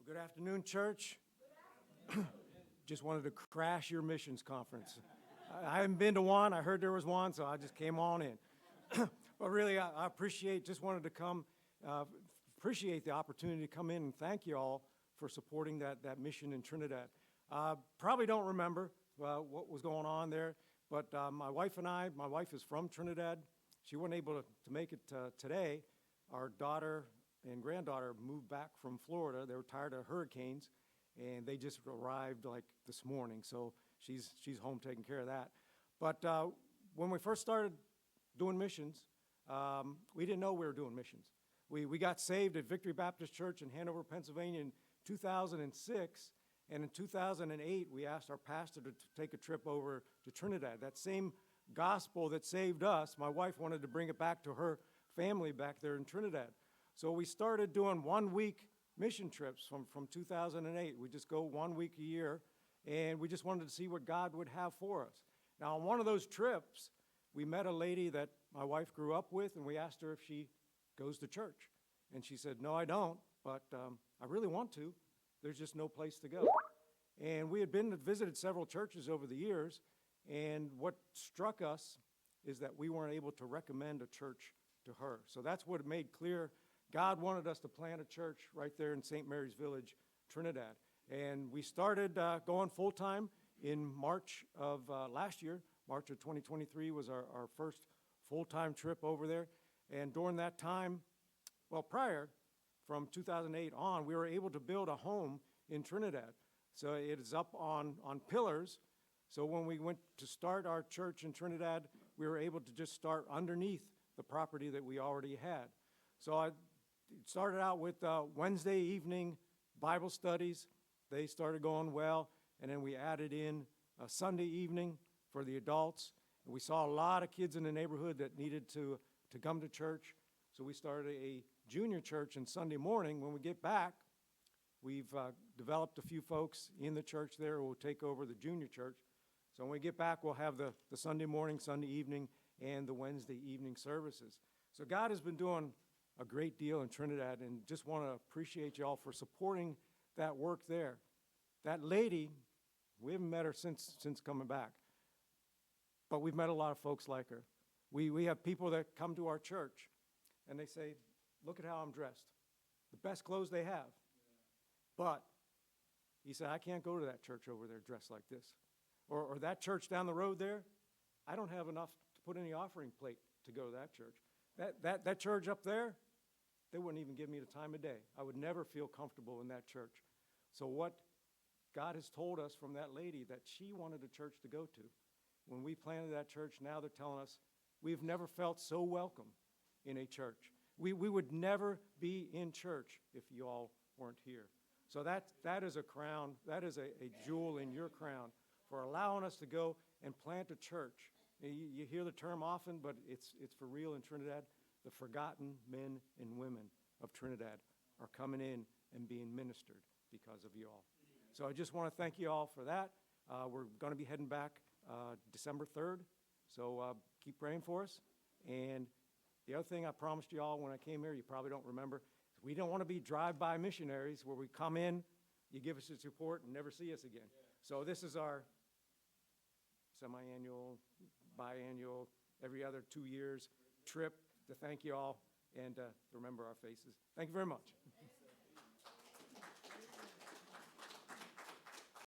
Well, good afternoon, church. Just wanted to crash your missions conference. I haven't been to one. I heard there was one, so I just came on in. But really, I appreciate, just wanted to come, appreciate the opportunity to come in and thank you all for supporting that mission in Trinidad. Probably don't remember what was going on there, but my wife and I, my wife is from Trinidad. She wasn't able to make it today. Our daughter and granddaughter moved back from Florida. They were tired of hurricanes, and they just arrived like this morning. So she's home taking care of that. But when we first started doing missions, we didn't know we were doing missions. We got saved at Victory Baptist Church in Hanover, Pennsylvania in 2006, and in 2008 we asked our pastor to take a trip over to Trinidad. That same gospel that saved us, my wife wanted to bring it back to her family back there in Trinidad. So we started doing 1 week mission trips from 2008. We just go 1 week a year, and we just wanted to see what God would have for us. Now, on one of those trips, we met a lady that my wife grew up with, and we asked her if she goes to church. And she said, "No, I don't, but I really want to. There's just no place to go." And we had visited several churches over the years, and what struck us is that we weren't able to recommend a church to her. So that's what it made clear. God wanted us to plant a church right there in St. Mary's Village, Trinidad. And we started going full-time in March of last year. March of 2023 was our first full-time trip over there. And during that time, well, prior, from 2008 on, we were able to build a home in Trinidad. So it is up on pillars. So when we went to start our church in Trinidad, we were able to just start underneath the property that we already had. So I started out with Wednesday evening Bible studies. They started going well, and then we added in a Sunday evening for the adults. And we saw a lot of kids in the neighborhood that needed to come to church. So we started a junior church on Sunday morning. When we get back, we've developed a few folks in the church there who will take over the junior church. So when we get back, we'll have the Sunday morning, Sunday evening, and the Wednesday evening services. So God has been doing a great deal in Trinidad, and just want to appreciate you all for supporting that work there. That lady, we haven't met her since coming back, but we've met a lot of folks like her. We have people that come to our church, and they say, "Look at how I'm dressed. The best clothes they have." But he said, "I can't go to that church over there dressed like this. Or that church down the road there, I don't have enough to put in the offering plate to go to that church. That church up there, they wouldn't even give me the time of day. I would never feel comfortable in that church." So what God has told us from that lady that she wanted a church to go to. When we planted that church, now they're telling us we've never felt so welcome in a church. We would never be in church if you all weren't here. So that is a crown, that is a jewel in your crown for allowing us to go and plant a church. You hear the term often, but it's for real in Trinidad. The forgotten men and women of Trinidad are coming in and being ministered because of you all. So I just want to thank you all for that. We're going to be heading back December 3rd, so keep praying for us. And the other thing I promised you all when I came here, you probably don't remember, is we don't want to be drive-by missionaries where we come in, you give us this report, and never see us again. So this is our semi-annual, biannual, every other 2 years trip to thank you all and to remember our faces. Thank you very much.